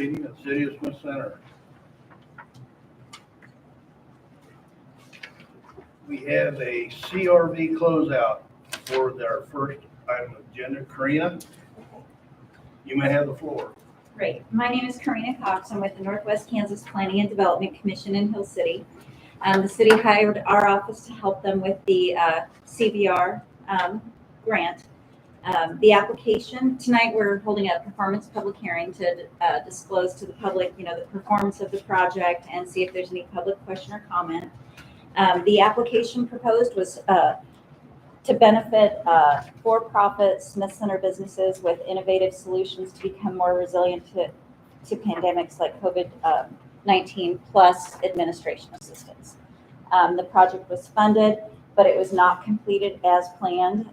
meeting at the City of Smith Center. We have a CRV closeout for our first item of agenda. Karina, you may have the floor. Great. My name is Karina Cox. I'm with the Northwest Kansas Planning and Development Commission in Hill City. The city hired our office to help them with the CVR grant. The application, tonight we're holding a performance public hearing to disclose to the public, the performance of the project and see if there's any public question or comment. The application proposed was to benefit for-profit Smith Center businesses with innovative solutions to become more resilient to pandemics like COVID-19 plus administration assistance. The project was funded, but it was not completed as planned.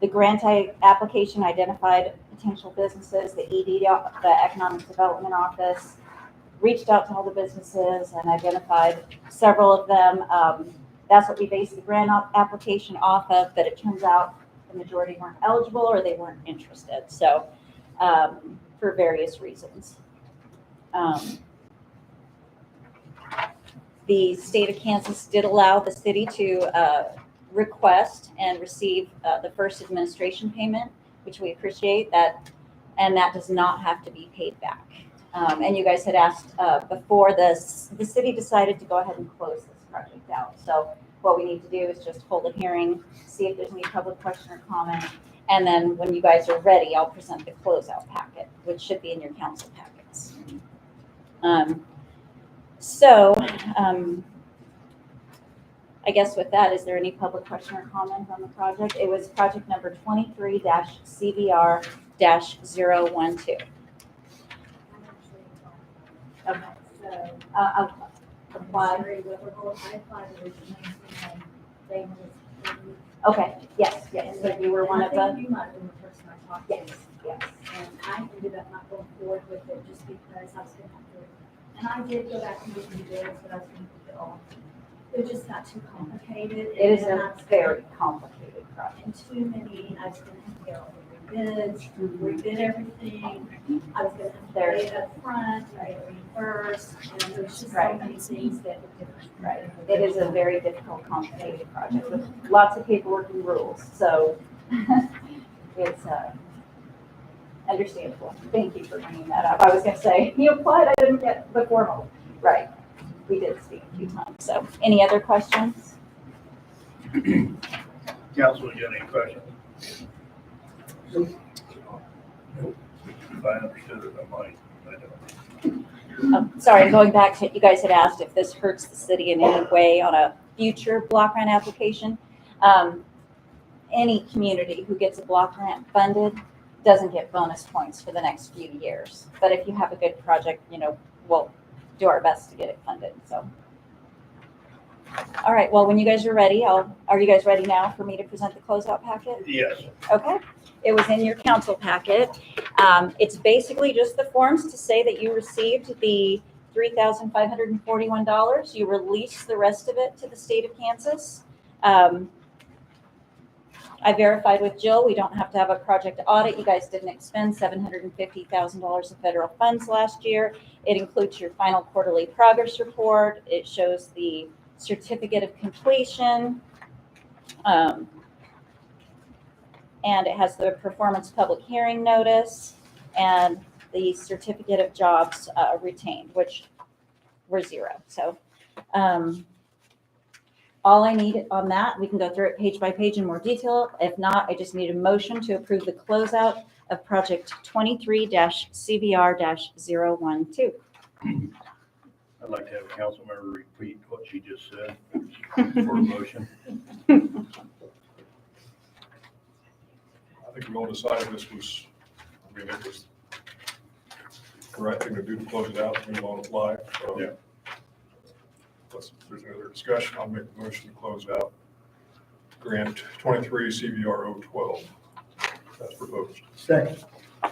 The grant application identified potential businesses. The ED, the Economic Development Office, reached out to all the businesses and identified several of them. That's what we based the grant application off of, but it turns out the majority weren't eligible or they weren't interested. So for various reasons. The state of Kansas did allow the city to request and receive the first administration payment, which we appreciate that, and that does not have to be paid back. And you guys had asked before this, the city decided to go ahead and close this project out. So what we need to do is just hold a hearing, see if there's any public question or comment, and then when you guys are ready, I'll present the closeout packet, which should be in your council packets. I guess with that, is there any public question or comment on the project? It was project number 23-CVR-012. Okay. So, Apply. I applied originally, and they just. Okay, yes, so you were one of I think the, you might have been the person I talked to. yes. And I ended up not going forward with it just because I was gonna have to, and I did go back and get some bids, but I was gonna put it all. It just got too complicated. It is and a very complicated project. And too many, I was gonna have to get all the bids, rebid everything. I was gonna have to pay it up front, pay it reimbursed, and there's just so Right. many things that were different. Right. It is a very difficult, complicated project with lots of paperwork and rules, so it's understandable. Thank you for bringing that up. I was gonna say, you applied, I didn't get the formal. Right, we did speak a few times, so any other questions? Council, you got any questions? If I understood it, I might. I don't. Sorry, going back to, you guys had asked if this hurts the city in any way on a future block grant application. Any community who gets a block grant funded doesn't get bonus points for the next few years. But if you have a good project, we'll do our best to get it funded, so. All right, well, when you guys are ready, are you guys ready now for me to present the closeout packet? Yes. Okay, it was in your council packet. It's basically just the forms to say that you received the $3,541. You release the rest of it to the state of Kansas. I verified with Jill, we don't have to have a project audit. You guys didn't expend $750,000 of federal funds last year. It includes your final quarterly progress report. It shows the certificate of completion. And it has the performance public hearing notice and the certificate of jobs retained, which were 0. So all I need on that, we can go through it page by page in more detail. If not, I just need a motion to approve the closeout of project 23-CVR-012. I'd like to have a council member repeat what she just said for a motion. I think we all decided this was, it was the right thing to do to close it out, move on with life. So, Yeah. If there's any other discussion, I'll make the motion to close out grant 23-CVR-012 as proposed. Second.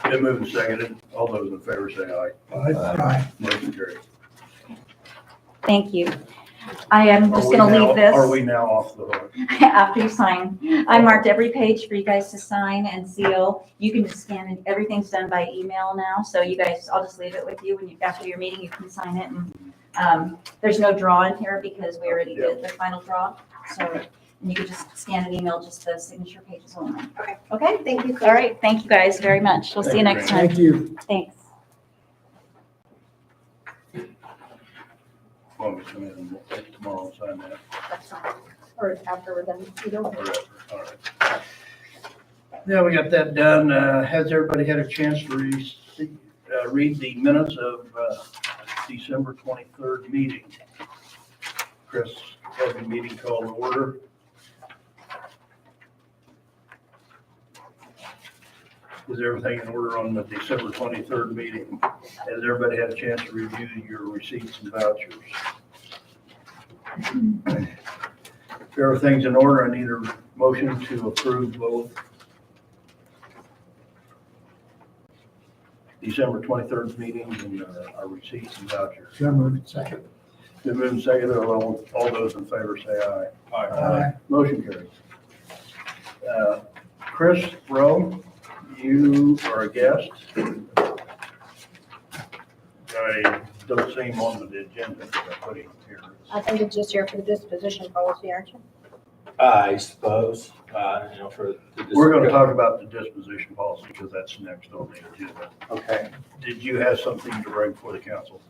Been moved and seconded. All those in favor say aye. Aye. Motion carried. Thank you. I am just gonna leave this. Are we now off the hook? After you sign. I marked every page for you guys to sign and seal. You can just scan it. Everything's done by email now, so you guys, I'll just leave it with you. When you, after your meeting, you can sign it. And there's no draw in here because we already did the final draw. So, and you can just scan and email just the signature pages only. Okay. Okay? Thank you. All right, thank you guys very much. We'll see you next time. Thank you. Thanks. Want me to come in tomorrow and sign that? That's fine. Or after we're done, you don't. All right. Yeah, we got that done. Has everybody had a chance to read the minutes of December 23rd meeting? Chris, has the meeting called to order? Is everything in order on the December 23rd meeting? Has everybody had a chance to review your receipts and vouchers? If everything's in order, I need a motion to approve both December 23rd meetings and our receipts and vouchers. So moved. Second. Been moved and seconded. All those in favor say aye. Aye. Motion carries. Chris Rowe, you are a guest. I don't see him on the agenda, but I put him here. I think it's just here for the disposition policy, aren't you? I suppose, for. We're going to talk about the disposition policy because that's next on the agenda. Okay. Did you have something to bring for the council?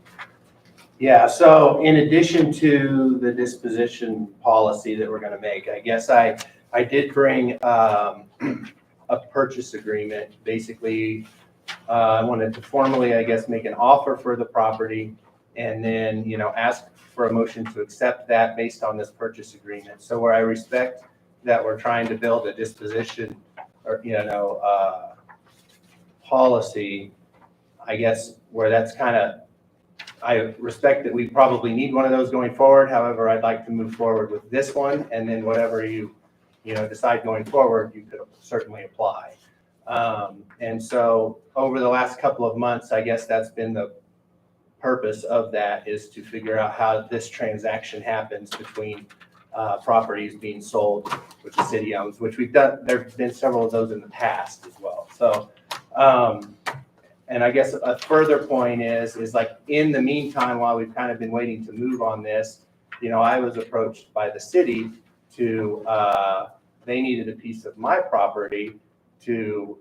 Yeah, so in addition to the disposition policy that we're gonna make, I guess I did bring a purchase agreement. Basically, I wanted to formally, I guess, make an offer for the property and then, ask for a motion to accept that based on this purchase agreement. So where I respect that we're trying to build a disposition or, policy, I guess where that's kind of, I respect that we probably need one of those going forward. However, I'd like to move forward with this one, and then whatever you decide going forward, you could certainly apply. And so over the last couple of months, I guess that's been the purpose of that, is to figure out how this transaction happens between properties being sold, which the city owns, which we've done. There've been several of those in the past as well. So, and I guess a further point is like in the meantime, while we've kind of been waiting to move on this, I was approached by the city to, they needed a piece of my property to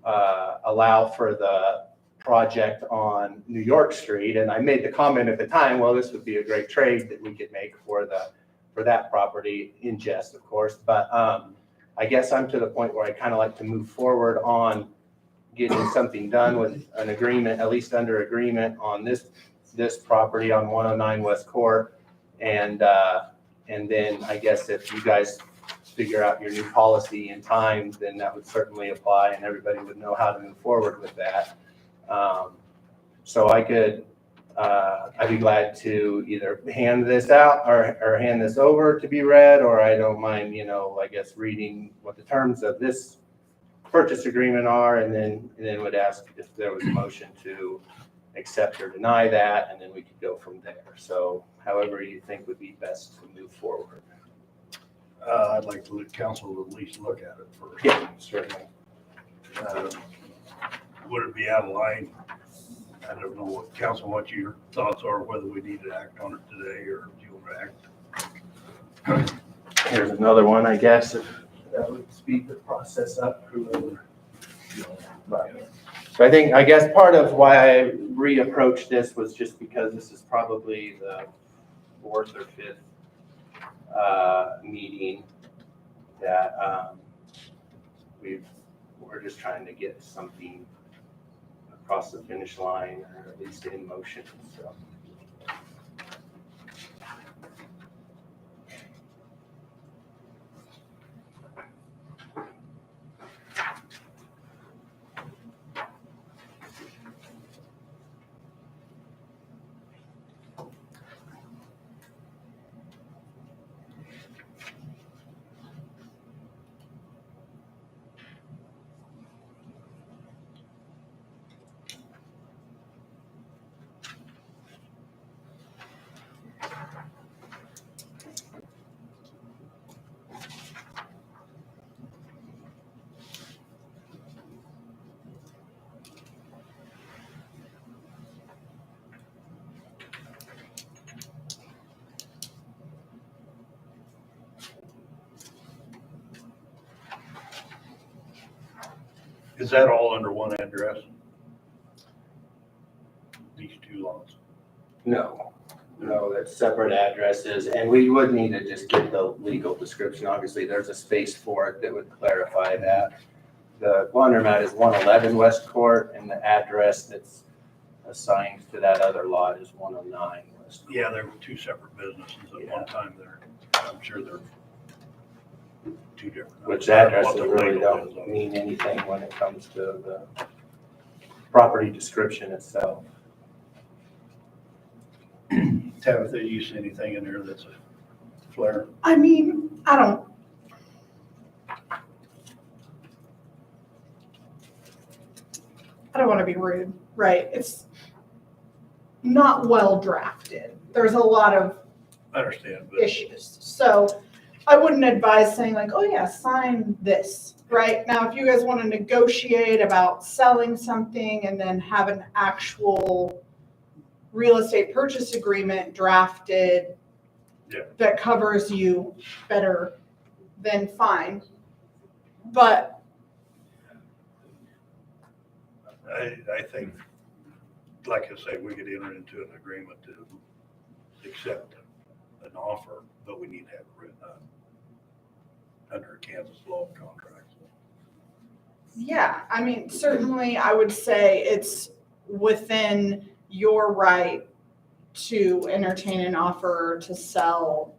allow for the project on New York Street. And I made the comment at the time, well, this would be a great trade that we could make for that property, in jest, of course. But I guess I'm to the point where I kind of like to move forward on getting something done with an agreement, at least under agreement on this property on 109 West Court. And then I guess if you guys figure out your new policy in time, then that would certainly apply and everybody would know how to move forward with that. So I could, I'd be glad to either hand this out or hand this over to be read, or I don't mind, I guess reading what the terms of this purchase agreement are, and then would ask if there was a motion to accept or deny that, and then we could go from there. So however you think would be best to move forward. I'd like to let council at least look at it first. Yeah, certainly. Would it be out of line? I don't know what your thoughts are, whether we need to act on it today or do you want to act? Here's another one, I guess, if that would speed the process up. Whoever. So I guess part of why I reapproached this was just because this is probably the 4th or 5th meeting that we're just trying to get something across the finish line, or at least in motion. So. Is that all under one address? These two lots? No, that's separate addresses, and we would need to just get the legal description. Obviously, there's a space for it that would clarify that. The laundromat is 111 West Court, and the address that's assigned to that other lot is 109 West Court. Yeah, there were two separate businesses at one time there. I'm sure they're two different. Which I don't know addresses what the really legal don't is. mean anything when it comes to the property description itself. Tabitha, do you see anything in there that's a flare? I mean, I don't. I don't want to be rude, right? It's not well drafted. There's a lot of I understand, but issues. So I wouldn't advise saying like, oh yeah, sign this, right? Now, if you guys want to negotiate about selling something and then have an actual real estate purchase agreement drafted Yeah. that covers you better, then fine. But I think, like I say, we could enter into an agreement to accept an offer, but we need to have it written up under Kansas law and contracts. yeah, I mean, certainly I would say it's within your right to entertain an offer to sell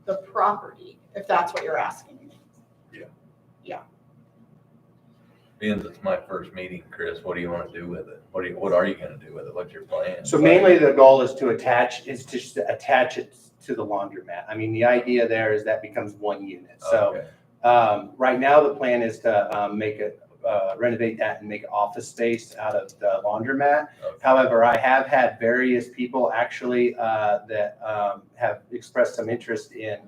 the property, if that's what you're asking me. Being it's my first meeting, Chris, what do you want to do with it? What are you gonna do with it? What's your plan? So mainly the goal is to attach it to the laundromat. I mean, the idea there is that becomes one unit. So Okay. right now, the plan is to renovate that and make office space out of the laundromat. Okay. However, I have had various people actually that have expressed some interest in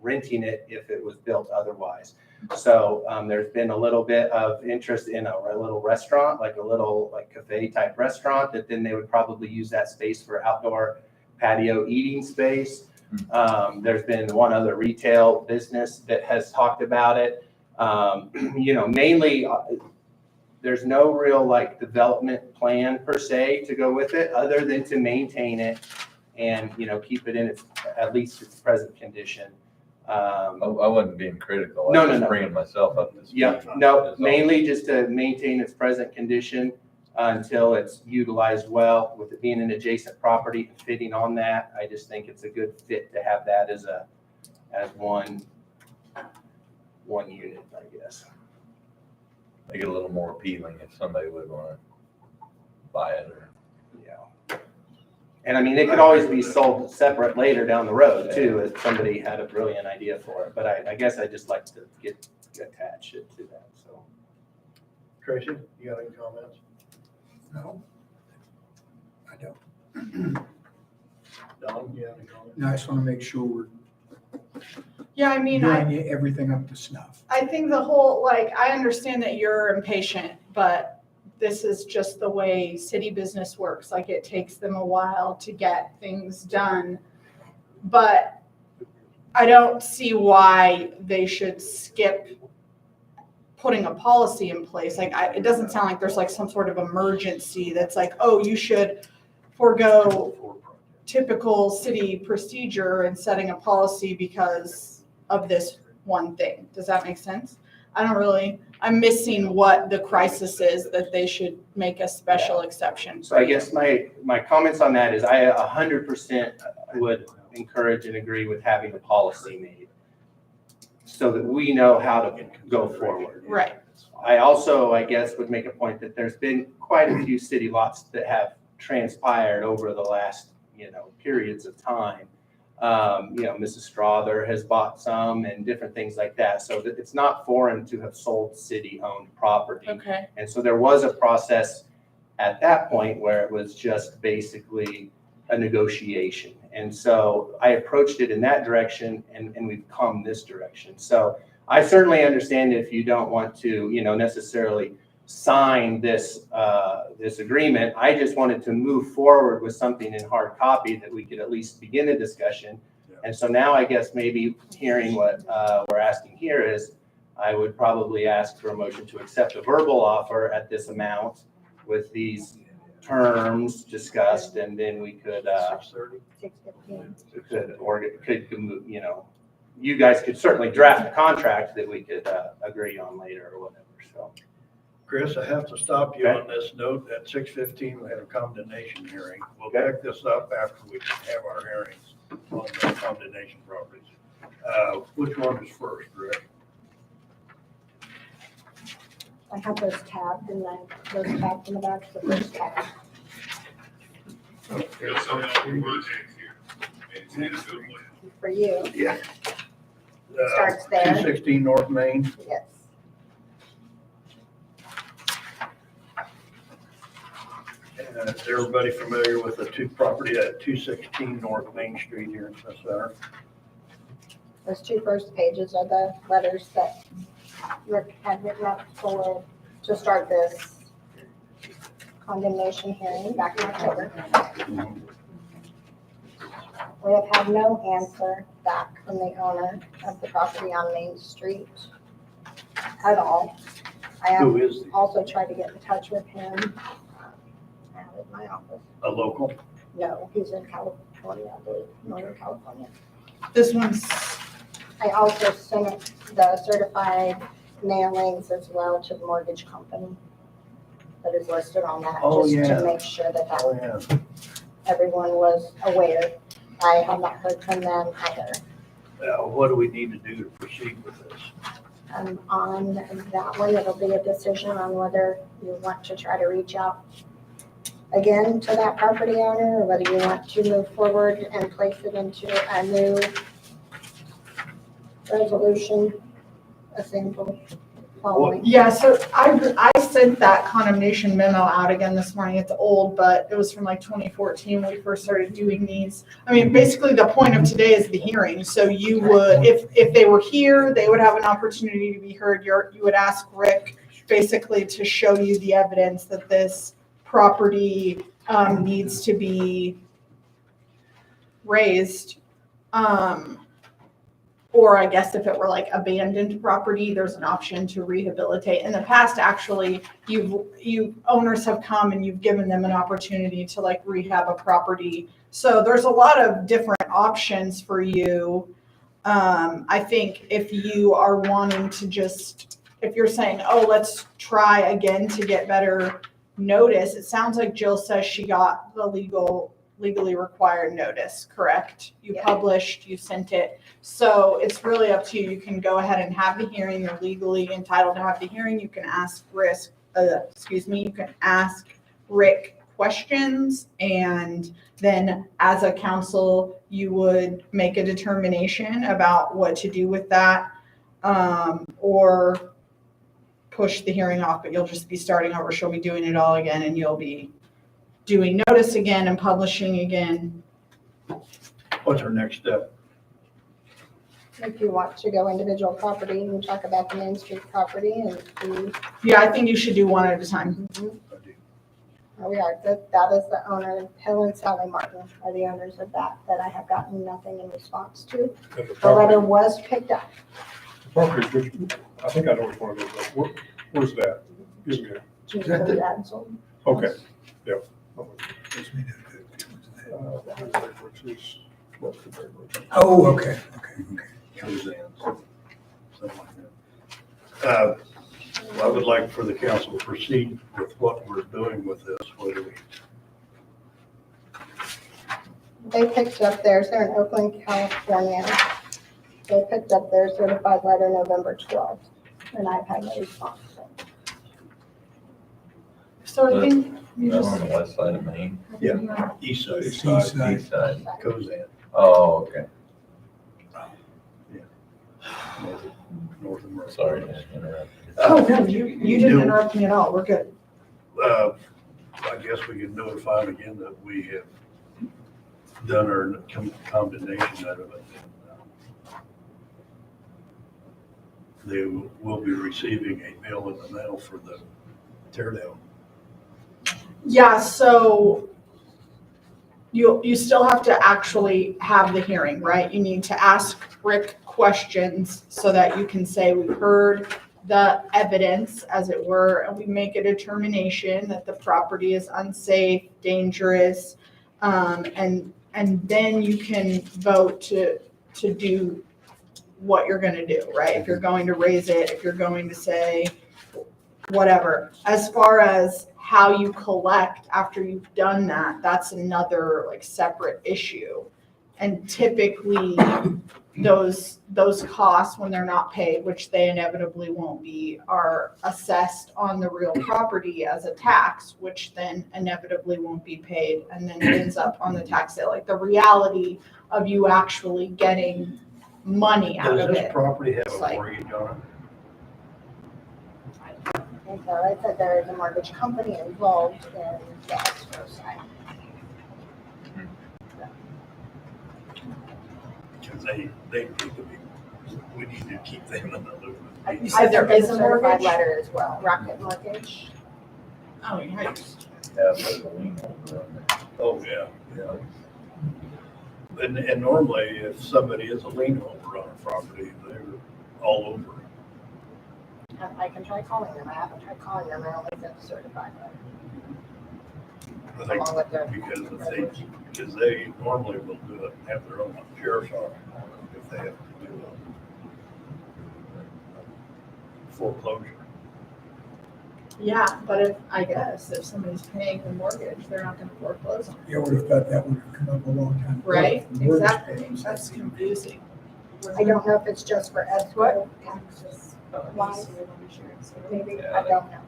renting it if it was built otherwise. So there's been a little bit of interest in a little restaurant, like a little cafe type restaurant, that then they would probably use that space for outdoor patio eating space. There's been one other retail business that has talked about it. Mainly there's no real development plan per se to go with it, other than to maintain it and, keep it in at least its present condition. I wasn't being critical. No, I was no, just no. bringing myself up to speed. Yeah, That's no, all. mainly just to maintain its present condition until it's utilized well. With it being an adjacent property and fitting on that, I just think it's a good fit to have that as one unit, I guess. Make it a little more appealing if somebody would want to buy it or. Yeah. And I mean, it could always be sold separate later down the road too, if somebody had a brilliant idea for it. But I guess I just like to attach it to that, so. Tracy, you got any comments? No, I don't. Don, you have any comments? No, I just want to make sure we're Yeah, I mean, doing everything up to snuff. I think the whole, I understand that you're impatient, but this is just the way city business works. It takes them a while to get things done. But I don't see why they should skip putting a policy in place. It doesn't sound like there's some sort of emergency that's oh, you should forego typical city procedure and setting a policy because of this one thing. Does that make sense? I'm missing what the crisis is that they should make a special exception. So I guess my comments on that is I 100% would encourage and agree with having a policy made so that we know how to go forward. Right. I also, I guess, would make a point that there's been quite a few city lots that have transpired over the last, periods of time. Mrs. Strother has bought some and different things like that. So that it's not foreign to have sold city-owned property. Okay. And so there was a process at that point where it was just basically a negotiation. And so I approached it in that direction and we've come this direction. So I certainly understand if you don't want to, necessarily sign this agreement. I just wanted to move forward with something in hard copy that we could at least begin a discussion. Yeah. And so now I guess maybe hearing what we're asking here is, I would probably ask for a motion to accept a verbal offer at this amount with these terms discussed, and then we could, 6:30? 6:15. you know, you guys could certainly draft a contract that we could agree on later or whatever, so. Chris, I have to stop you on this note. At 6:15, we have a condemnation hearing. We'll pick this up after we have our hearings on the condemnation properties. Which one is first, Rick? I have those tabbed and then those tabbed in the back, the first tab. For you, Yeah. Starts there. 216 North Main. yes. Is everybody familiar with the property at 216 North Main Street here in Smith Center? Those two first pages are the letters that Rick had written up for, to start this condemnation hearing back in October. We have had no answer back from the owner of the property on Main Street at all. I have Who is also tried to get in touch with him out at my office. a local? No, he's in California, I believe, Northern California. This one's, I also sent the certified mailings as well to the mortgage company that is listed on that, Oh, just yeah. to make sure that Oh, yeah. everyone was aware. I have not heard from them either. What do we need to do to proceed with this? On that one, it'll be a decision on whether you want to try to reach out again to that property owner, or whether you want to move forward and place it into a new resolution, a sample following. yeah, so I sent that condemnation memo out again this morning. It's old, but it was from like 2014 when we first started doing these. I mean, basically the point of today is the hearing. So you would, if they were here, they would have an opportunity to be heard. You would ask Rick basically to show you the evidence that this property needs to be raised. Or I guess if it were like abandoned property, there's an option to rehabilitate. In the past, actually, owners have come and you've given them an opportunity to like rehab a property. So there's a lot of different options for you. I think if you are wanting to just, if you're saying, oh, let's try again to get better notice, it sounds like Jill says she got the legally required notice, correct? You Yeah. published, you sent it. So it's really up to you. You can go ahead and have the hearing. You're legally entitled to have the hearing. You can ask you can ask Rick questions, and then as a council, you would make a determination about what to do with that, or push the hearing off, but you'll just be starting over. She'll be doing it all again, and you'll be doing notice again and publishing again. What's our next step? If you want to go individual property and talk about the Main Street property and see Yeah, I think you should do one at a time. where we are. That is the owner, Hill and Sally Martin are the owners of that I have gotten nothing in response to. And The letter was picked up. property, I think I know which one it is, but where's that? Give me a, Is that the- okay, yeah. Which is, what's the very much? Oh, okay. Something like that. I would like for the council to proceed with what we're doing with this. What do we? They picked up theirs, they're in Oakland, California. They picked up their certified letter November 12th, and I've had no response. So I think you That just, on the west side of Maine, East side. East side. east side. Cozad. Oh, okay. North of Murray. Sorry to interrupt. oh, no, you didn't interrupt me at all. We're good. I guess we could notify them again that we have done our condemnation out of it. They will be receiving a bill in the mail for the tear down. Yeah, so you still have to actually have the hearing, right? You need to ask Rick questions so that you can say, we've heard the evidence, as it were, and we make a determination that the property is unsafe, dangerous, and then you can vote to do what you're gonna do, right? If you're going to raise it, if you're going to say whatever. As far as how you collect after you've done that, that's another like separate issue. And typically, those costs, when they're not paid, which they inevitably won't be, are assessed on the real property as a tax, which then inevitably won't be paid, and then it ends up on the tax sale. Like the reality of you actually getting money out Does of this it. property have It's a like- mortgage on And so I said there is a mortgage company involved in the escrow side. it? Because they need to be, we need to keep them in the loop. You said there I is sent a certified mortgage? letter as well, Rocket Mortgage. Oh, nice. Yeah, there's a lien over on there. Oh, yeah, yeah. And normally, if somebody is a lien holder on a property, they're all over it. And I can try calling them. I haven't tried calling them. I only sent the certified letter I think along with their. because they normally will do it, have their own sheriff's office if they have to do a foreclosure. Yeah, but if somebody's paying the mortgage, they're not gonna foreclose on it. You would have thought that would have come up a long time ago. Right, The mortgage exactly. payments. That's confusing. I don't know if it's just for escrow taxes. Wise, maybe, I don't know.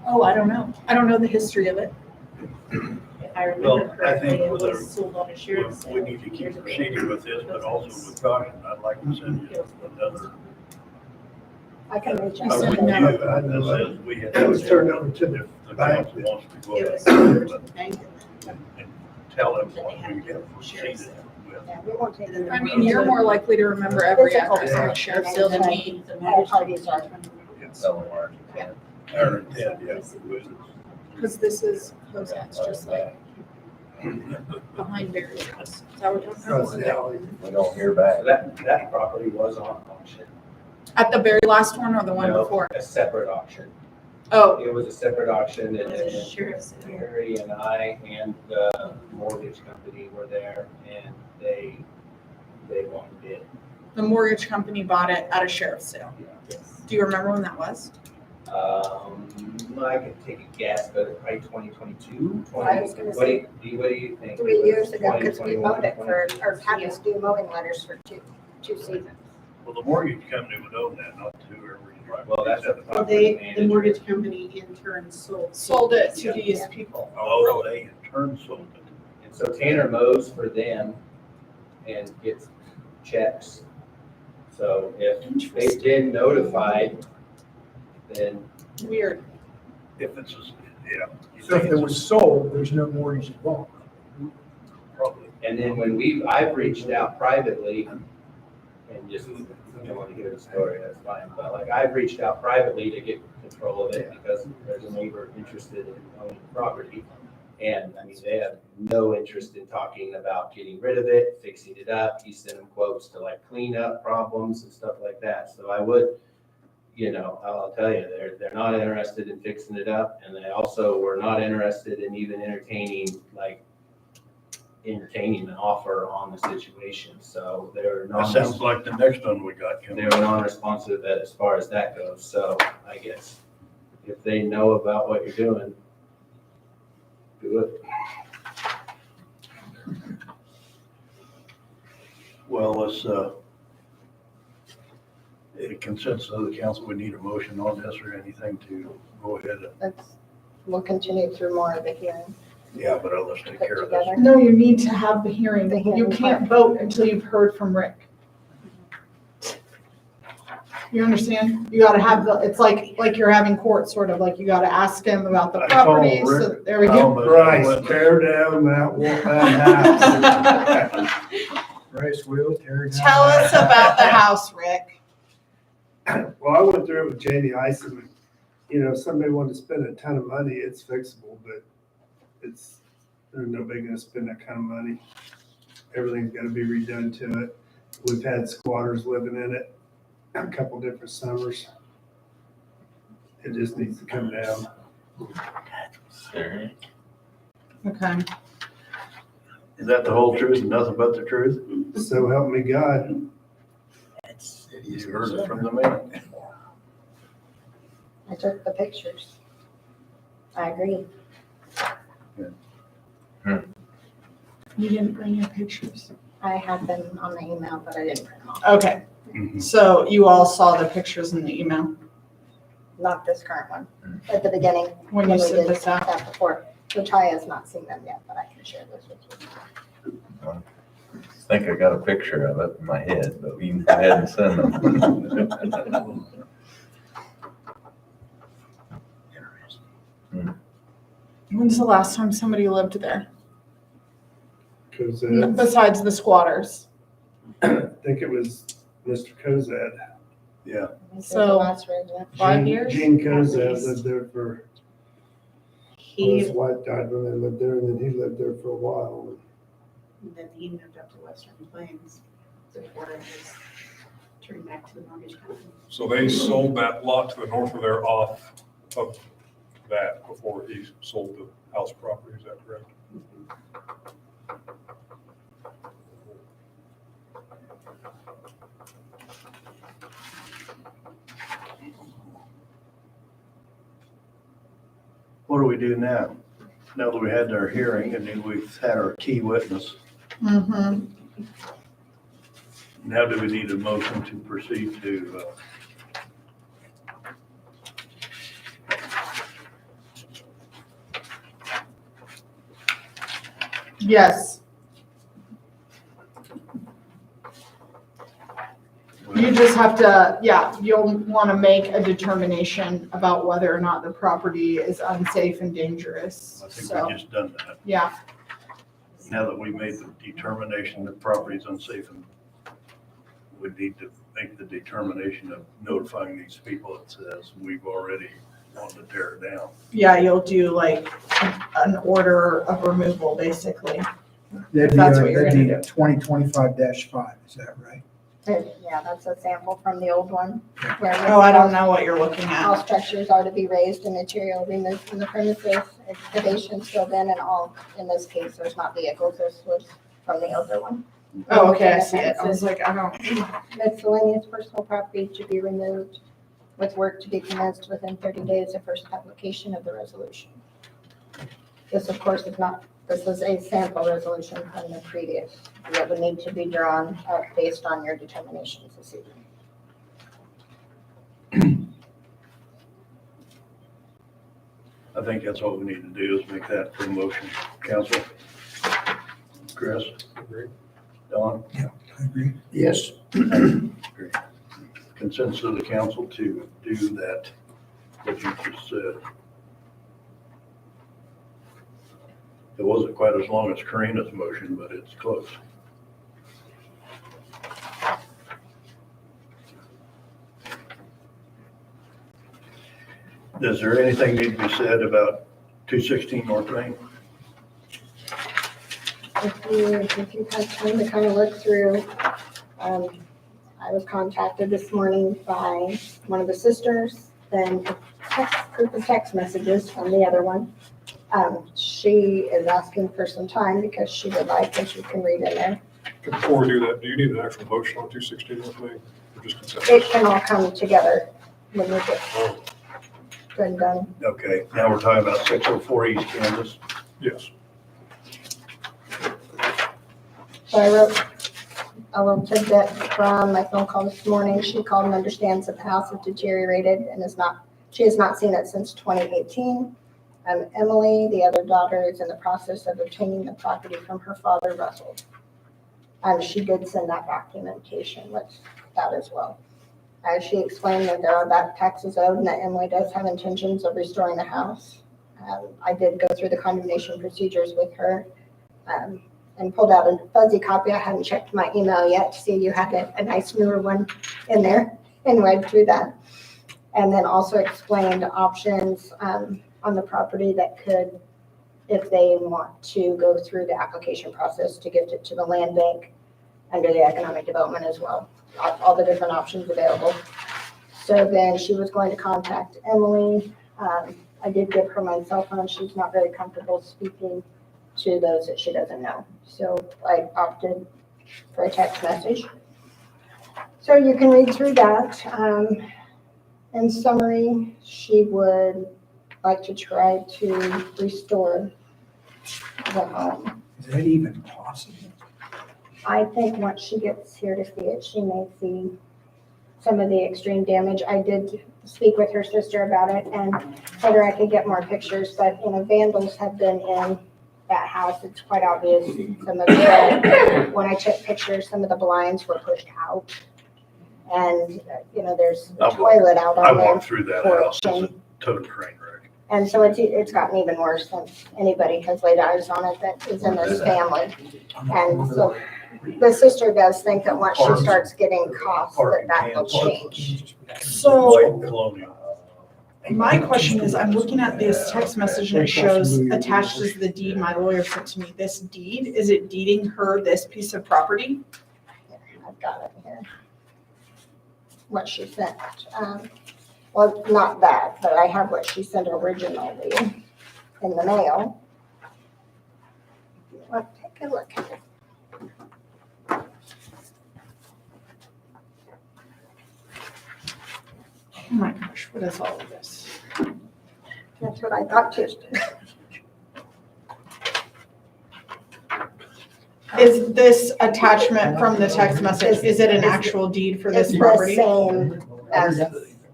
Oh, I don't know. I don't know the history of it. If I Well, remember I correctly, think it with was sold on a sheriff's We sale. need to keep years ago. proceeding with this, but also with caution. I'd like to send you another. I can reach You out. I said would to no. them. do that says we have. That was turned over to the If the council wants to go It ahead was sold to and the bank. tell them Then they what had we to go have to the sheriff's proceeded sale. with. Yeah, we won't take it. I mean, you're more likely to remember every address on the sheriff's sale than me. All parties are. Selling ours. Yeah. Or intent, yeah. Because this is, Cosette's just like behind Barry's house. Is that what you're talking about? We don't hear back. So that property was on auction. At the very last one or the one No, before? A separate auction. Oh, It was a separate auction It and was a then sheriff's sale. Harry and I and the mortgage company were there and they wanted it. the mortgage company bought it at a sheriff's sale. Yes. Do you remember when that was? I could take a guess, but probably 2022. I was gonna What do you think? 3 years ago, because we 2021, mowed it for, 22? or had us do mowing letters for two seasons. Well, the mortgage company would own that, not whoever you drive. Well, that's a Well, property the manager. mortgage company in turn sold. Sold it to these people. Oh, they in turn sold it. And so Tanner mows for them and gets checks. So if they've been notified, then Weird. If it's, yeah. So if it was sold, there's no mortgage involved. Probably. and then when I've reached out privately and just, if you don't want to hear the story, that's fine. But like I've reached out privately to get control of it because there's a neighbor interested in owning the property. And I mean, they have no interest in talking about getting rid of it, fixing it up. He sent them quotes to like clean up problems and stuff like that. So I would, I'll tell you, they're not interested in fixing it up. And they also were not interested in even entertaining an offer on the situation. So they're That sounds like the next one we got they coming. were non-responsive as far as that goes. So I guess if they know about what you're doing, do it. Well, let's, a consensus of the council, we need a motion on this or anything to go ahead and, We'll continue through more of the hearing. yeah, but let's take Put care of this. together. No, you need to have the hearing. The hearing You can't vote until you've heard from Rick. You understand? You gotta have it's like you're having court, sort of, like you gotta ask him about the I call property, so Rick. there we go. Tear down that house. Bryce will tear down. Tell us that about the house, Rick. Well, I went through it with Jamie Isom. you know, if somebody wanted to spend a ton of money, it's fixable, but they're nobody gonna spend that kind of money. Everything's gotta be redone to it. We've had squatters living in it a couple different summers. It just needs to come down. Serious? Okay. Is that the whole truth and nothing but the truth? So help me God. You heard it from the man. I took the pictures. I agree. You didn't bring your pictures. I had them on the email, but I didn't print them off. Okay, so you all saw the pictures in the email Not this current one. At the beginning, when when you we sent did this out? that before, which I has not seen them yet, but I can share this with you. I think I got a picture of it in my head, but we can go ahead and send them. When's the last time somebody lived there? Cause Besides the squatters? I think it was Mr. Kozad. Yeah. I think there's So- the last resident. 5 years? Gene At Kozad least. lived there for, well, his He, wife died when they lived there, and then he lived there for a while. then he moved up to Western Plains before it was turned back to the mortgage company. So they sold that lot to the north of there off of that before he sold the house property, is that correct? What do we do now? Now that we had our hearing and then we've had our key witness, Mm-hmm. now do we need a motion to proceed to, Yes. You just have to, yeah, you'll want to make a determination about whether or not the property is unsafe and dangerous. I think So, we just done that. yeah, Now that we made the determination that property is unsafe, and we need to make the determination of notifying these people that says we've already wanted to tear it down. yeah, you'll do like an order of removal, basically. That'd be, That's what you're that'd gonna be 2025-5, is that right? Yeah, that's a sample from the old one. where Oh, I don't know what you're looking at. All structures are to be raised and material removed from the premises, excavation filled in and all, in this case, there's not vehicles, this was from the older one. Oh, okay, I see it. I was like, I don't. Miscellaneous personal property to be removed with work to be commenced within 30 days of first publication of the resolution. This, of course, is not, this is a sample resolution from the previous that would need to be drawn based on your determinations this evening. I think that's what we need to do, is make that for motion. Council? Chris? Agreed. Don? I agree. Yes. Consensus of the council to do that, what you just said. It wasn't quite as long as Karina's motion, but it's close. Is there anything need to be said about 216 North Main? If you've had time to kind of look through, I was contacted this morning by one of the sisters, then a group of text messages from the other one. She is asking for some time because she would like, and she can read in there. Before we do that, do you need an actual motion on 216 North Main, or just It consensus? can all come together when we get good and done. Okay, now we're talking about 604 East Kansas. Yes. So I wrote a little tidbit from my phone call this morning. She called and understands that the house has deteriorated and she has not seen it since 2018. Emily, the other daughter, is in the process of obtaining the property from her father, Russell. She did send that documentation with that as well. She explained that there are back taxes owed and that Emily does have intentions of restoring the house. I did go through the condemnation procedures with her. And pulled out a fuzzy copy. I hadn't checked my email yet to see you had a nice newer one in there and read through that. And then also explained options on the property that could, if they want to go through the application process to gift it to the land bank under the economic development as well, all the different options available. So then she was going to contact Emily. I did give her my cell phone. She's not very comfortable speaking to those that she doesn't know. So I opted for a text message. So you can read through that. In summary, she would like to try to restore the home. Is that even possible? I think once she gets here to see it, she may see some of the extreme damage. I did speak with her sister about it and told her I could get more pictures, but, vandals have been in that house. It's quite obvious. Some of the, when I took pictures, some of the blinds were pushed out. And, there's a toilet out I on there. walked through that house, it's a total train wreck. And so it's gotten even worse since anybody has laid eyes on it that is in this family. And so the sister does think that once she starts getting costs, that will change. So Colonial. my question is, I'm looking at this text message and it shows attached is the deed my lawyer sent to me. This deed, is it deeding her this piece of property? I've got it here. What she sent. Well, not that, but I have what she sent originally in the mail. Let's take a look at it. Oh my gosh, what is all of this? That's what I thought too. Is this attachment from the text message, is it an actual deed for this It's the property? same as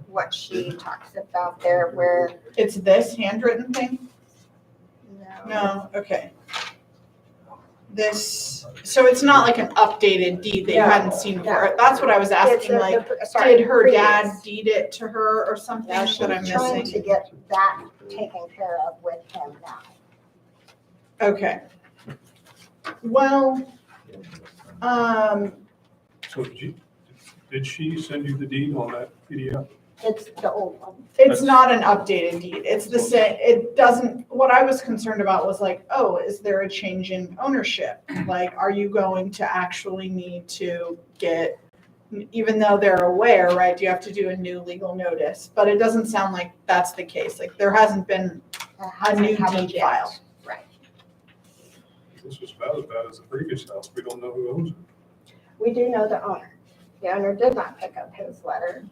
what she talks about there where, It's this handwritten thing? No, okay. This, so it's not like an updated deed that you hadn't seen before. That's what I was It's asking, like, sorry, did her dad previous. deed it to her or something Now she's that I'm trying to missing? get that taken care of with him now. Okay. Well, So did she send you the deed on that PDF? It's the old one. it's not an updated deed. It's the same, it doesn't, what I was concerned about was like, oh, is there a change in ownership? Like, are you going to actually need to get, even though they're aware, right, you have to do a new legal notice? But it doesn't sound like that's the case. Like, there hasn't been a new deed filed. Right. This is about as bad as the previous house. We don't know who owns it. We do know the owner. The owner did not pick up his letter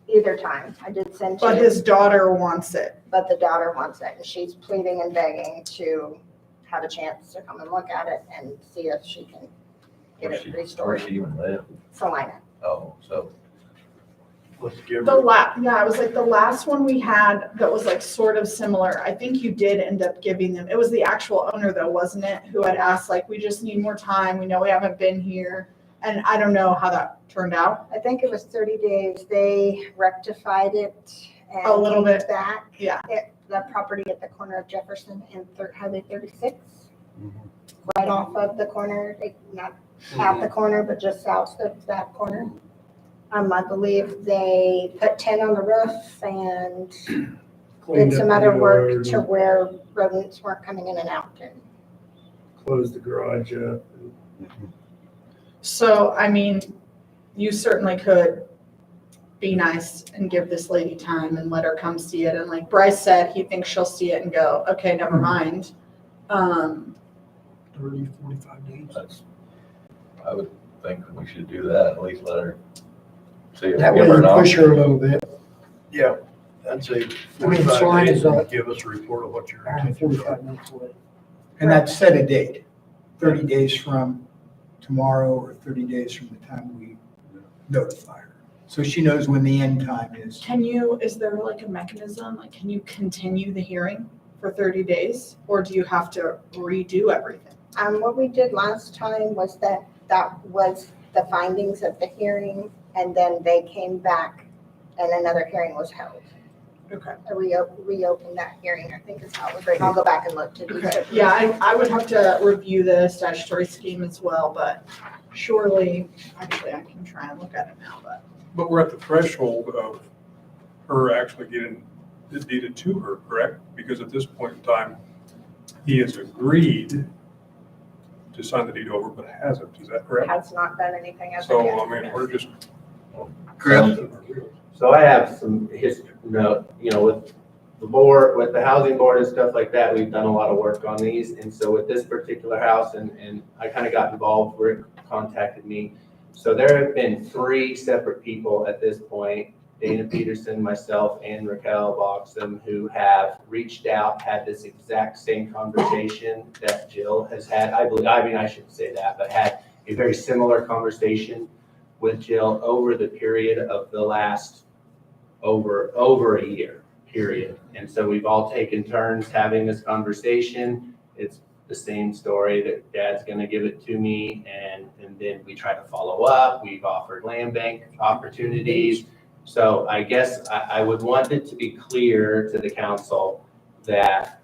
either time. I did send But you, his daughter wants it. but the daughter wants it, and she's pleading and begging to have a chance to come and look at it and see if she can get Where it she restored. even live? Salina. Oh, so Let's give The her, yeah, it was like the last one we had that was like sort of similar. I think you did end up giving them, it was the actual owner though, wasn't it? Who had asked like, we just need more time. We know we haven't been here. And I don't know how that turned out. I think it was 30 days. They rectified it and A little gave bit, back. yeah. The property at the corner of Jefferson and Highway 36, right off of the corner, not at the corner, but just south of that corner. I believe they put tin on the roof and did Cleaned some up the other work yard, to where rodents weren't coming in and out. And closed the garage up. So, I mean, you certainly could be nice and give this lady time and let her come see it. And like Bryce said, he thinks she'll see it and go, okay, never mind. 30, 45 days. that's, I would think we should do that, at least let her see it. That Give way her you an push her a option. little bit. yeah, I'd say I mean, 45 Salina days is and up. give us a report of what you're. 45 minutes away. And that's set a date, 30 days from tomorrow or 30 days from the time we notify her. So she knows when the end time is. Is there like a mechanism, like can you continue the hearing for 30 days? Or do you have to redo everything? what we did last time was that was the findings of the hearing, and then they came back and another hearing was held. Okay. reopen that hearing, I think is how it was written. I'll go back and look to do Okay, that. yeah, I would have to review the statutory scheme as well, but surely, actually, I can try and look at it now, but. But we're at the threshold of her actually getting it deeded to her, correct? Because at this point in time, he has agreed to sign the deed over, but hasn't, is that correct? Has not done anything as of So, yet. I mean, we're just. Chris? So I have some history, with the board, with the housing board and stuff like that, we've done a lot of work on these. And so with this particular house, and I kind of got involved, Rick contacted me. So there have been 3 separate people at this point, Dana Peterson, myself, and Raquel Boxham, who have reached out, had this exact same conversation that Jill has had. I shouldn't say that, but had a very similar conversation with Jill over the period of the last over a year period. And so we've all taken turns having this conversation. It's the same story that Dad's gonna give it to me, and then we try to follow up. We've offered land bank opportunities. So I guess I would want it to be clear to the council that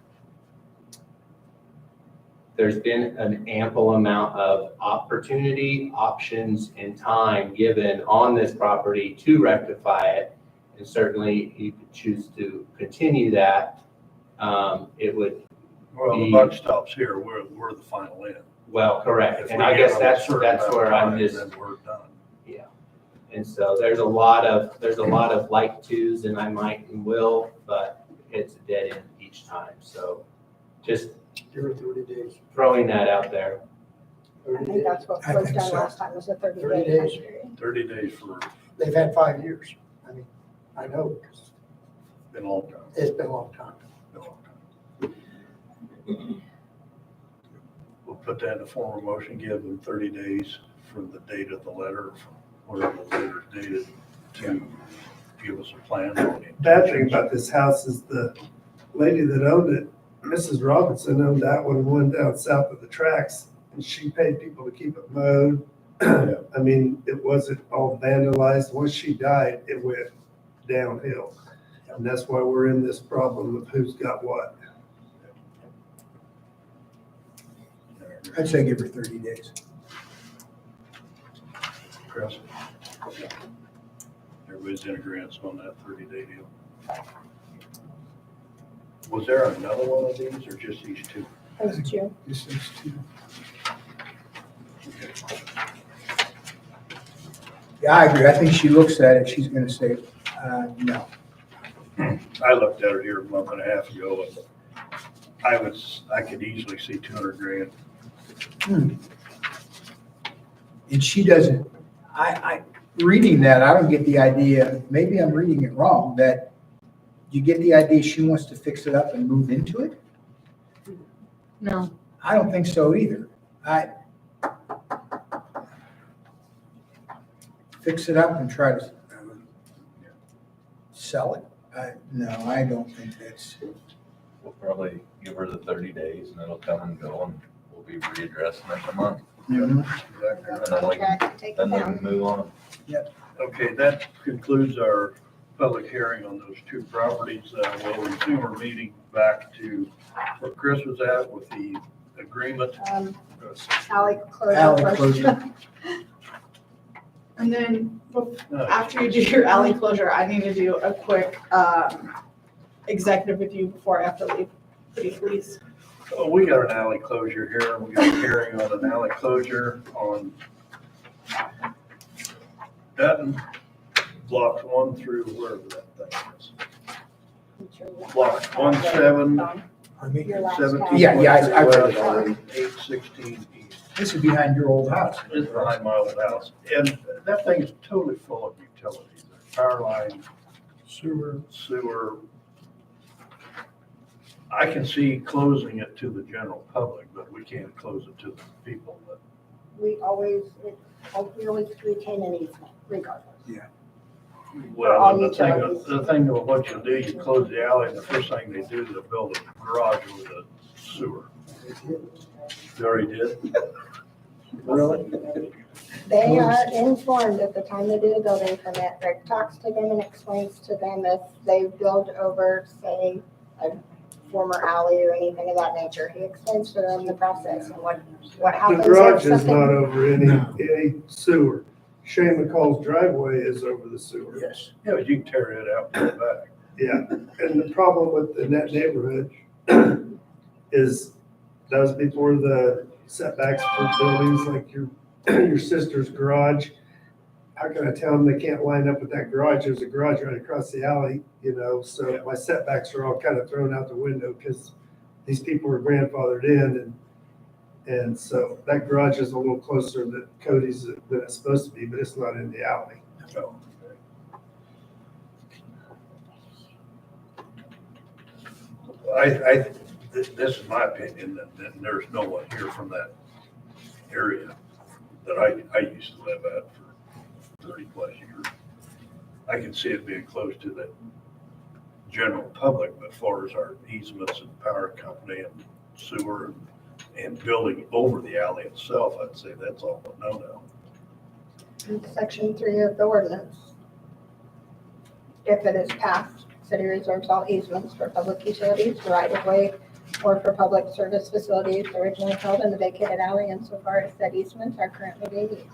there's been an ample amount of opportunity, options, and time given on this property to rectify it. And certainly you could choose to continue that. It would, Well, the buck stops here, we're the final end. well, correct. If And we I give guess them a that's certain amount of where I'm time, just, then we're done. and so there's a lot of like tos, and I might and will, but it's a dead end each time. So just Give her 30 days. throwing that out there. I think that's what I was think done so. last time, was a 30 30 day. days. 30 days for, They've had 5 years. I mean, I know, because been a long time. it's been a long time. Been a long time. We'll put that in a form of motion, give them 30 days from the date of the letter, from whatever the letter is dated, to give us a plan. Bad thing about this house is the lady that owned it, Mrs. Robinson owned that one down south of the tracks, and she paid people to keep it mowed. I mean, it wasn't all vandalized. Once she died, it went downhill. And that's why we're in this problem of who's got what. I'd say give her 30 days. Chris? Everybody's in agreement on that 30-day deal. Was there another one of these, or just these 2? Those two. This is two. Yeah, I agree. I think she looks at it, she's gonna say, no. I looked at it here a month and a half ago, and I could easily see 200 grand. And she doesn't, reading that, I don't get the idea, maybe I'm reading it wrong, that you get the idea she wants to fix it up and move into it? No. I don't think so either. Fix it up and try to sell it? No, I don't think that's, We'll probably give her the 30 days and it'll come and go, and we'll be readdressing it in a month. Mhm. Exactly. then we can- Contract, take it Then we down. can move on. Okay, that concludes our public hearing on those 2 properties. We'll resume our meeting back to where Chris was at with the agreement. Alley Alley closure closure. first. And then No, after you do your alley closure, I need to do a quick executive with you before I have to leave. Pretty please. Oh, we got an alley closure here, and we got a hearing on an alley closure on Dutton, blocks 1 through wherever that thing is. Blocks 17, Pardon me? Your last 17. time. Yeah, I read it west, already. 816 east. This is behind your old house. It's behind my old house. And that thing is totally full of utilities. There's power line, sewer. I can see closing it to the general public, but we can't close it to the people that. We always retain an easement regardless. Well, the thing of what you do, you close the alley, and the first thing they do is they build a garage with a sewer. They already did? Really? They are informed at the time they do the building permit. Rick talks to them and explains to them if they build over, say, a former alley or anything of that nature. He explains to them the process and what happens The garage if is not something. over any sewer. Shane McCall's driveway is over the sewer. Yes. Yeah, but you can tear it out in the back. Yeah, and the problem with the net neighborhood is that was before the setbacks for buildings like your sister's garage. How can I tell them they can't line up with that garage? There's a garage right across the alley, so my setbacks are all kind of thrown out the window because these people were grandfathered in and so that garage is a little closer to Cody's than it's supposed to be, but it's not in the alley. So. This is my opinion, that there's no one here from that area that I used to live at for 30 plus years. I can see it being close to the general public, but as far as our easements and power company and sewer and building over the alley itself, I'd say that's all a no-no. Section 3 of the ordinance. If it is passed, city reserves all easements for public utilities, right of way, or for public service facilities originally held in the vacated alley insofar as said easements are currently being used.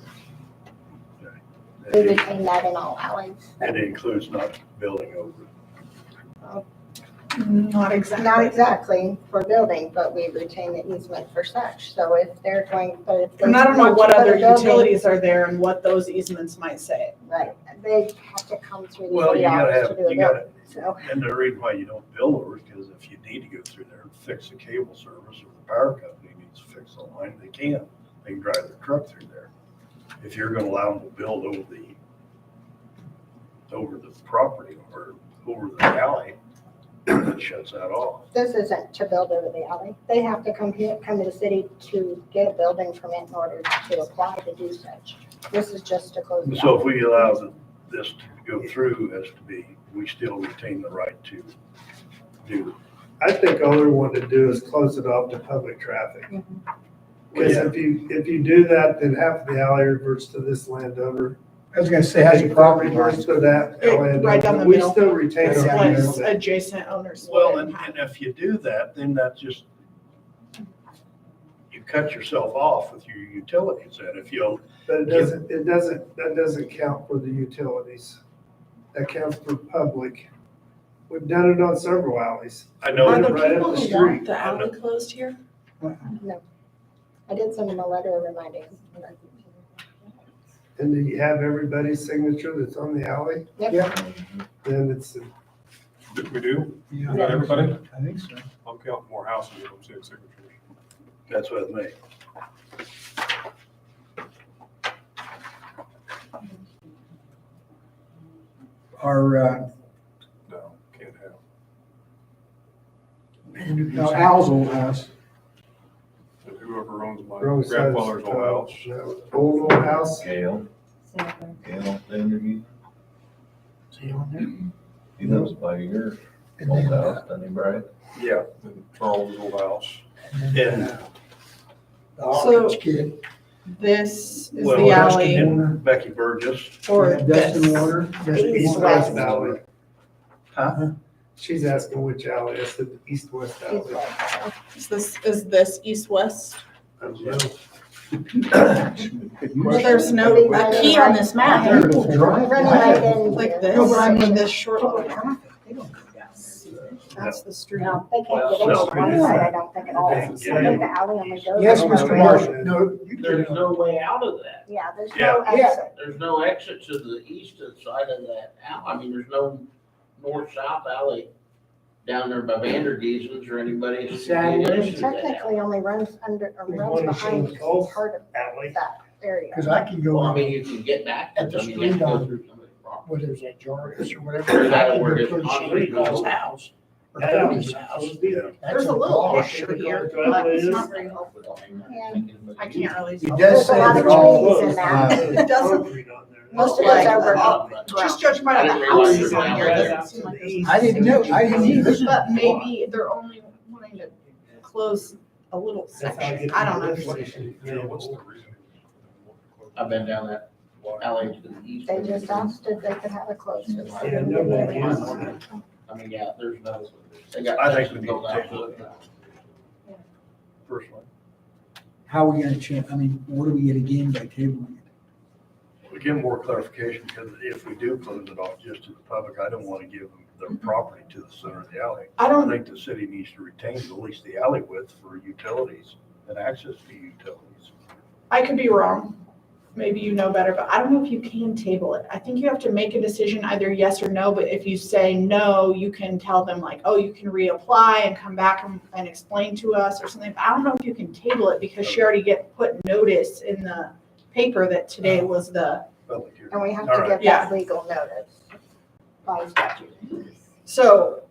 We retain that in all alleys. And it includes not building over. Not exactly. Not exactly for building, but we retain the easement for such. So if they're going, but if they. And I don't know want to what put a other building- utilities are there and what those easements might say. Right, they have to come through the Well, city you gotta office have, to do a you gotta, building, so. and the reason why you don't build over is because if you need to go through there and fix the cable service or the power company needs to fix the line, they can. They can drive their truck through there. If you're gonna allow them to build over the property or over the alley, that shuts that off. This isn't to build over the alley. They have to come here, come to the city to get a building permit in order to apply to do such. This is just to close the So alley. if we allow this to go through as to be, we still retain the right to do. I think all they want to do is close it off to public traffic. Because Yeah. if you do that, then half of the alley reverts to this landowner. I was gonna say, how's your property line? Reverts to that Right down landowner. the We middle. still retain It's our like easement. adjacent owners. Well, and if you do that, then that's just, you cut yourself off with your utilities. And if you, But that doesn't count for the utilities. That counts for public. We've done it on several alleys. I know. Are that- the right up the street. the alley closed here? No. I did send them a letter reminding. And do you have everybody's signature that's on the alley? Yep. Then it's, We do? Yeah. Got everybody? I think so. I'll count more houses than I'm seeing signatures. That's what I mean. Our, No, can't have. Al's old house, And whoever owns my wrong side. grandfather's old house. No, old house. Gail, Vandermeer, see on there? he lives by your And old then, house, doesn't he, Brad? Yeah. And Charles' old house. Yeah. The Hawkins kid. This is Well, the alley and Becky Burgess. or Dustin this. Water. Dustin East Water. west alley. Huh? She's asking which alley. I said east west alley. Is this east-west? I don't know. Well, there's no a key on this map. People drive Running by right it. in. Like No, but I this, mean- and this short line. They don't go down. That's the street. No, they can't Well, get in so- on one side, I don't think at all. I Yeah. think the alley only goes. Yes, on Mr. one Marshall, side. no, you There's can, no way out of that. Yeah, there's Yeah. no exit. There's no exit to the eastern side of that alley. I mean, there's no north-south alley down there by Vandergeesens or anybody. that can get into that Technically alley. only runs under, or There's runs one in behind Shane Cole's part of alley. that area. cause I can Well, I go, mean, you can get back. At the I mean, you have to street go on- through somebody's property. whether it's at Jarvis or whatever. There's I that can where go there's to the concrete Shane house. Or That alley's Cody's not house. supposed to be there. That's There's a little block. picture here, but it's not very helpful. Yeah. I can't really. It tell. does There's a say lot that of all, trees in that. It doesn't, Concrete on there. Most of Like, it's over. just judging by the houses on here, it doesn't seem like there's. I didn't know, I didn't either. But maybe they're only wanting to close a little That's how I section. get I don't the know. legislation. Yeah, what's the reason? I've been down that alley to the east. They just asked if they could have it closed. for the city. Yeah, nobody uses it. I mean, yeah, there's no, they got. I think we need goes to out table to it. Personally, How are we gonna change, I mean, what are we gonna gain by tabling it? we get more clarification, because if we do close it off just to the public, I don't want to give them their property to the center of the alley. I I don't, think the city needs to retain at least the alley width for utilities and access to utilities. I could be wrong. Maybe you know better, but I don't know if you can table it. I think you have to make a decision either yes or no, but if you say no, you can tell them like, oh, you can reapply and come back and explain to us or something. But I don't know if you can table it because she already put notice in the paper that today was the, Public hearing. And we have All to right. give Yeah. that legal notice by statute. so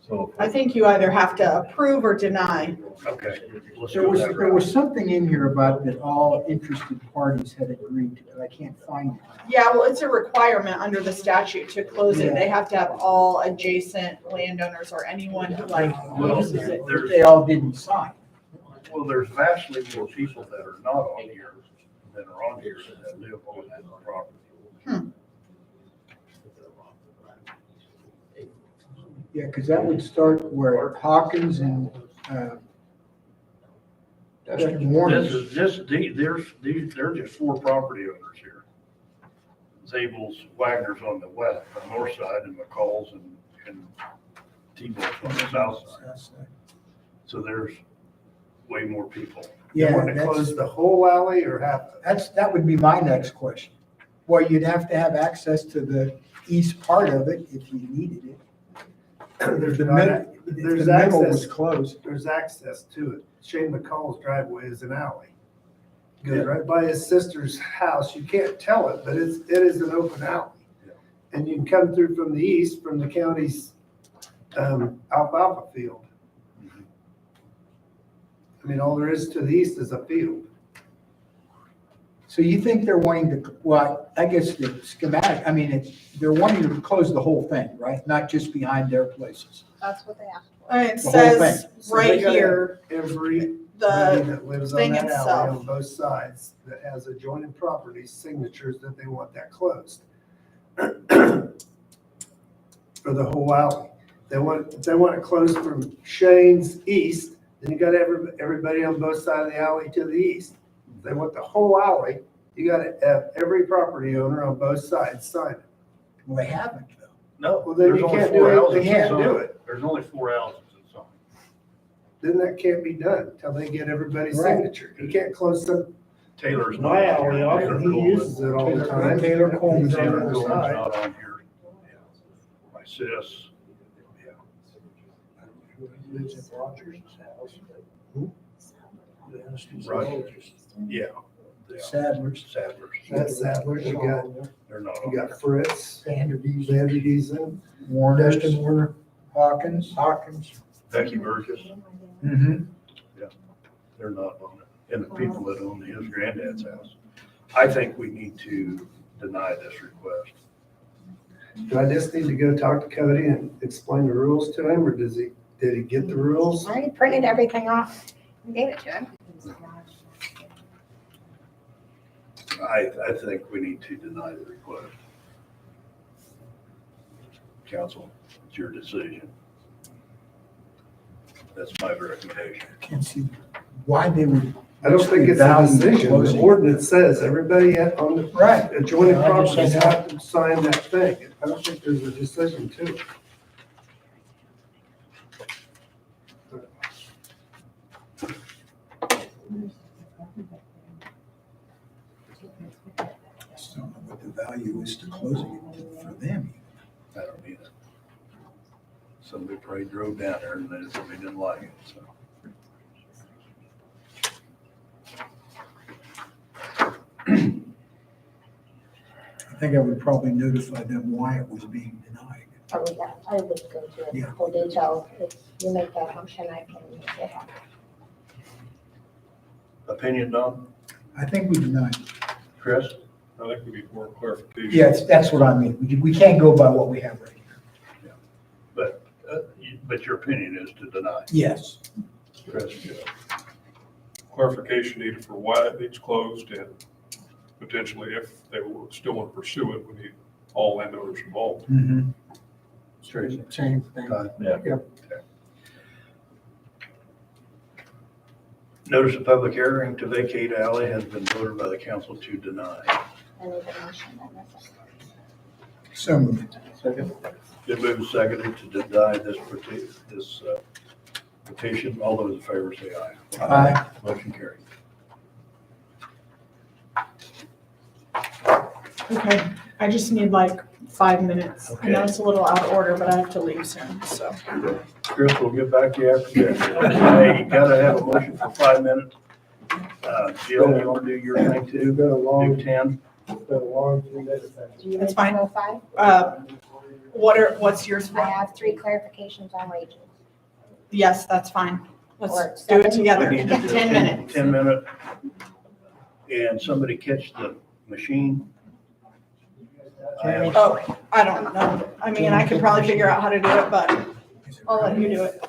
So I think you either have to approve or deny. Okay, let's There go was, that there route. was something in here about that all interested parties had agreed to, but I can't find it. Yeah, well, it's a requirement under the statute to close it. Yeah. They have to have all adjacent landowners or anyone who like Well, uses it. But they all didn't sign. Well, there's vastly more people that are not on here than are on here that live on that property. Yeah, because that would start where Hawkins and, Warner. This is just, they're just four property owners here. Zabel's, Wagner's on the west, the north side, and McCall's and T-Bone's on the south side. So there's way more people. You Yeah, want to that's, close the whole alley or half of it? that would be my next question. Well, you'd have to have access to the east part of it if you needed it. There's The not- middle, if there's the middle was access. closed. There's access to it. Shane McCall's driveway is an alley. Goes right by his sister's house. You can't tell it, but it is an open alley. Yeah. And you can come through from the east, from the county's alfalfa field. I mean, all there is to the east is a field. So you think they're wanting to, well, I guess the schematic, I mean, they're wanting to close the whole thing, right? Not just behind their places. That's what they asked for. And it The whole says So they right gotta- here, Everybody the, that lives on thing that alley itself. on both sides that has adjoining properties, signatures that they want that closed. For the whole alley. If they want it closed from Shane's east, then you got everybody on both sides of the alley to the east. If they want the whole alley, you gotta have every property owner on both sides sign it. Well, they haven't though. No, Well, then there's you only can't four do it, houses they can't in do Summit. it. There's only four houses in Summit. Then that can't be done until they get everybody's Right. signature. You can't close some, Taylor's not. my on alley here. off, Taylor and he Coleman. uses it all the time. Taylor Coleman's He's on Taylor the other Coleman's side. not on here. My sis, Lives at Rogers' house. Rogers, yeah. Sadler's. Sadler's. That's Sadler's, you got, They're not you on there. got Fritz, Vanderbees, Sandy Deason, Warner, Dustin Warner, Hawkins. Becky Burgess, Mm-hmm. they're not on it. And the people that own his granddad's house. I think we need to deny this request. do I just need to go talk to Cody and explain the rules to him, or did he get the rules? I already printed everything off and gave it to him. I think we need to deny the request. Council, it's your decision. That's my recommendation. Can't see why they would. I don't think it's a Value decision. The closing. ordinance says everybody on the Right. adjoining Yeah, I just properties said have to sign that thing. I don't think there's a decision to it. I just don't know what the value is to closing it for them. I don't either. Somebody probably drove down there and they didn't like it, so. I think I would probably notify them why it was being denied. Oh, yeah, I would go to it Yeah. in full detail. If you make that motion, I can make it happen. Opinion, Don? I think we denied. Chris? I think we need more clarification. Yes, that's what I mean. We can't go by what we have right here. But your opinion is to deny. Yes. Chris? Clarification needed for why it needs closed and potentially, if they will still want to pursue it, we need all landowners involved. Same thing. Notice of public hearing to vacate alley has been voted by the council to deny. I need a motion on this. So moved. Second. Been moved and seconded to deny this petition. All those in favor say aye. Aye. Motion carried. Okay, I just need like 5 minutes. I know Okay. it's a little out of order, but I have to leave soon, so. Chris, we'll get back to you after this. Hey, you gotta have a motion for 5 minutes. Jill, you wanna do your thing too? Do 10? Do you That's need fine. 5? What's yours? I have 3 clarifications on wages. Yes, that's fine. Or Let's do it 7? together. We need to do 10 minutes. 10 minute. And somebody catch the machine. I have- Oh, I don't know. I mean, I could probably figure out how to do it, but I'll let you do it.